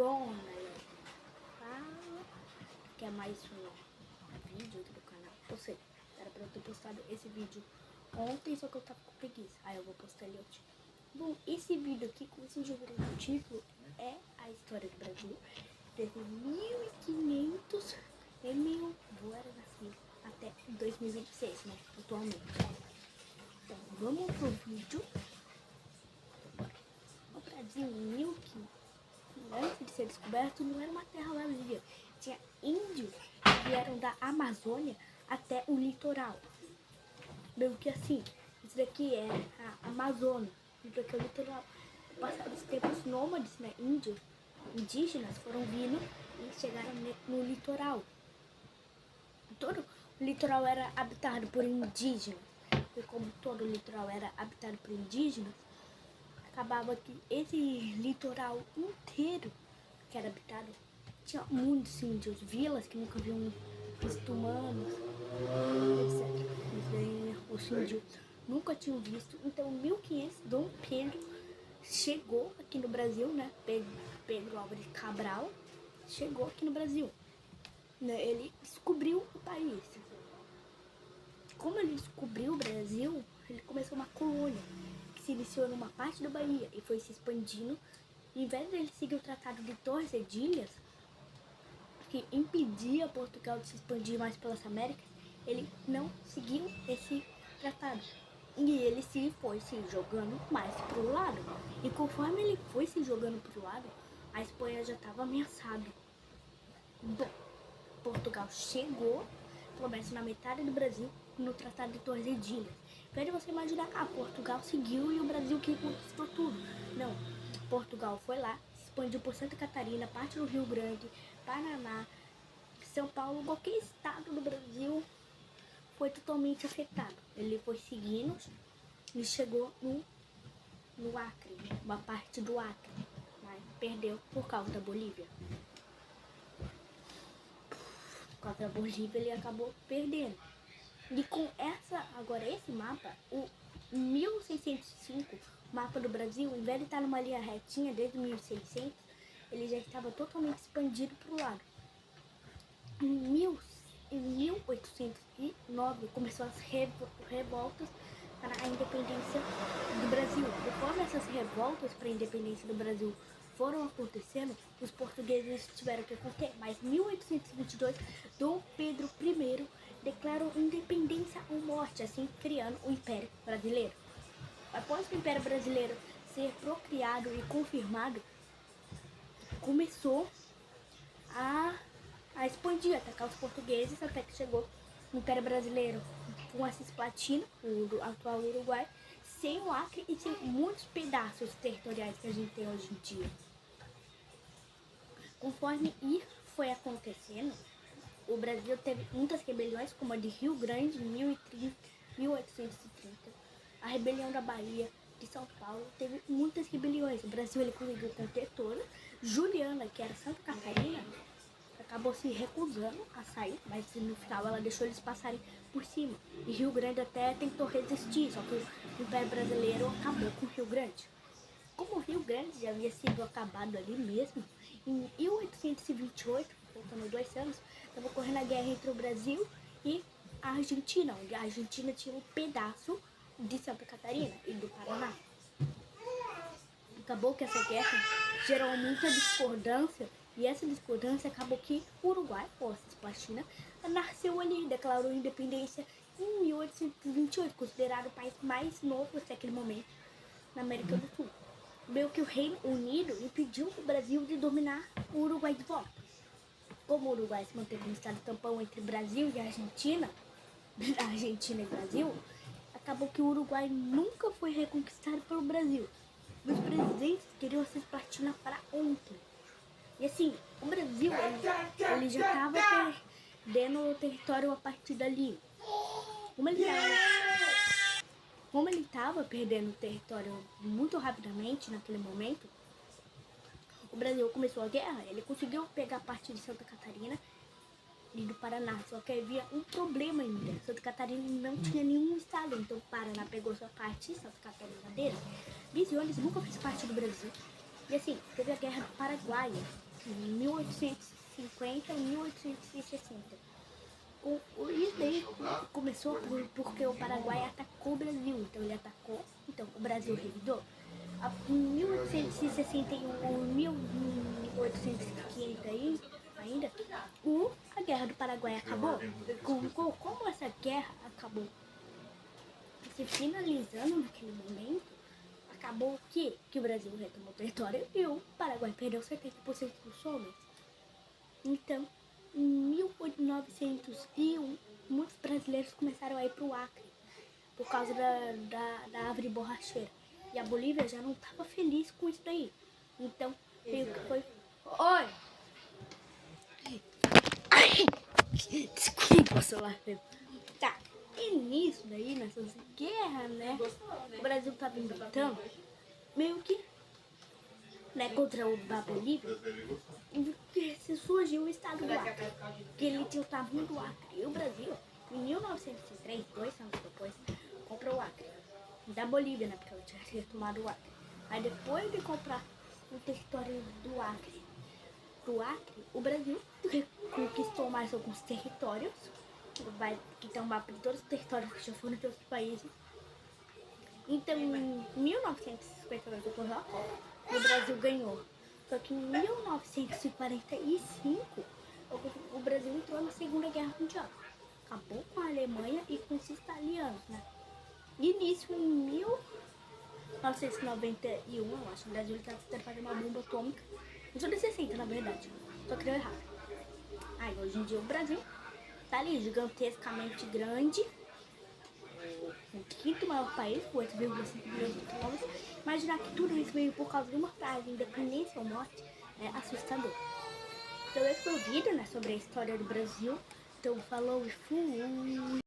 Bom, galera, fala que é mais um vídeo aqui do canal. Eu sei, era pra eu ter postado esse vídeo ontem, só que eu tava com preguiça. Aí eu vou postar ele hoje. Bom, esse vídeo aqui, como vocês já viram no título, é a história do Brasil desde 1500 e meu avô era nascido até 2026, né, atualmente. Então, vamos pro vídeo. O Brasil, antes de ser descoberto, não era uma terra vazia. Tinha índios que vieram da Amazônia até o litoral. Meio que assim, isso daqui é a Amazônia, isso daqui é o litoral. Passados os tempos nômades, né, indígenas foram vindo e chegaram no litoral. Todo o litoral era habitado por indígenas. E como todo o litoral era habitado por indígenas, acabava que esse litoral inteiro que era habitado tinha muitos índios, vilas que nunca haviam visto humanos, etc. Os índios nunca tinham visto. Então, em 1500, Dom Pedro chegou aqui no Brasil, né? Pedro Álvares Cabral chegou aqui no Brasil. Ele descobriu o país. Como ele descobriu o Brasil, ele começou uma colônia que se iniciou numa parte da Bahia e foi se expandindo. Em vez de ele seguir o Tratado de Tordesilhas, que impedia Portugal de se expandir mais pelas Américas, ele não seguiu esse tratado. E ele foi se jogando mais pro lado. E conforme ele foi se jogando pro lado, a Espanha já estava ameaçada. Bom, Portugal chegou, pelo menos na metade do Brasil, no Tratado de Tordesilhas. Em vez de você imaginar, Portugal seguiu e o Brasil que conquistou tudo. Não, Portugal foi lá, se expandiu por Santa Catarina, parte do Rio Grande, Paraná, São Paulo, qualquer estado do Brasil foi totalmente afetado. Ele foi seguindo e chegou no Acre, uma parte do Acre, mas perdeu por causa da Bolívia. Por causa da Bolívia ele acabou perdendo. E com agora esse mapa, o 1605, mapa do Brasil, ao invés de estar numa linha retinha desde 1600, ele já estava totalmente expandido para o lado. Em 1809 começou as revoltas para a independência do Brasil. Conforme essas revoltas para a independência do Brasil foram acontecendo, os portugueses tiveram que conter. Mas em 1822, Dom Pedro I declarou independência ou morte, assim criando o Império Brasileiro. Após o Império Brasileiro ser procriado e confirmado, começou a expandir, atacar os portugueses, até que chegou no Império Brasileiro com a Cisplatina, o atual Uruguai, sem o Acre e sem muitos pedaços territoriais que a gente tem hoje em dia. Conforme isso foi acontecendo, o Brasil teve muitas rebeliões, como a de Rio Grande em 1830, a rebelião da Bahia, de São Paulo, teve muitas rebeliões. O Brasil ele conseguiu conter todas. Juliana, que era Santa Catarina, acabou se recusando a sair, mas no final ela deixou eles passarem por cima. E Rio Grande até tentou resistir, só que o Império Brasileiro acabou com o Rio Grande. Como o Rio Grande já havia sido acabado ali mesmo, em 1828, faltando 2 anos, estava ocorrendo a guerra entre o Brasil e a Argentina, onde a Argentina tinha um pedaço de Santa Catarina e do Paraná. Acabou que essa guerra gerou muita discordância, e essa discordância acabou que o Uruguai, ou a Cisplatina, nasceu ali, declarou independência em 1828, considerado o país mais novo até aquele momento na América do Sul. Meio que o Reino Unido impediu o Brasil de dominar o Uruguai de volta. Como o Uruguai se manteve como estado tampão entre Brasil e Argentina, Argentina e Brasil, acabou que o Uruguai nunca foi reconquistado pelo Brasil. Os presidentes queriam se Cisplatina para ontem. E assim, o Brasil ele já estava perdendo o território a partir dali. Como ele estava perdendo o território muito rapidamente naquele momento, o Brasil começou a guerra. Ele conseguiu pegar parte de Santa Catarina e do Paraná, só que havia um problema ainda. Santa Catarina não tinha nenhum estado, então o Paraná pegou sua parte, Santa Catarina dele. Misiones nunca fez parte do Brasil. E assim, teve a Guerra do Paraguai, 1850 e 1860. Isso daí começou porque o Paraguai atacou o Brasil, então ele atacou, então o Brasil revidou. Em 1861 ou 1850 ainda, a Guerra do Paraguai acabou. Como essa guerra acabou se finalizando naquele momento, acabou que o Brasil retomou o território e o Paraguai perdeu 70% dos homens. Então, em 1901, muitos brasileiros começaram a ir para o Acre por causa da árvore borracheira. E a Bolívia já não estava feliz com isso daí. Então, meio que foi... Oi! Desculpa o celular. Tá. E nisso daí, nessas guerras, né? O Brasil tava inventando meio que, né, contra a Bolívia, se surgiu o estado do Acre, que ele tinha o tamanho do Acre. E o Brasil, em 1903, 2 anos depois, comprou o Acre. Da Bolívia, né, porque ela tinha retomado o Acre. Aí depois de comprar o território do Acre, o Brasil conquistou mais alguns territórios. Vai ter um mapa de todos os territórios que já foram de outros países. Então, em 1952 ocorreu a Copa e o Brasil ganhou. Só que em 1945 o Brasil entrou na Segunda Guerra Mundial. Acabou com a Alemanha e com os italianos, né? E nisso, em 1991, eu acho, o Brasil estava tentando fazer uma bomba atômica. Nos anos 60, na verdade. Só que deu errado. Aí, hoje em dia, o Brasil tá ali, gigantescamente grande. O quinto maior país, com 8,5 milhões de quilômetros. Imaginar que tudo isso veio por causa de uma frase, independência ou morte, é assustador. Então esse foi o vídeo, né, sobre a história do Brasil. Então falou e fui!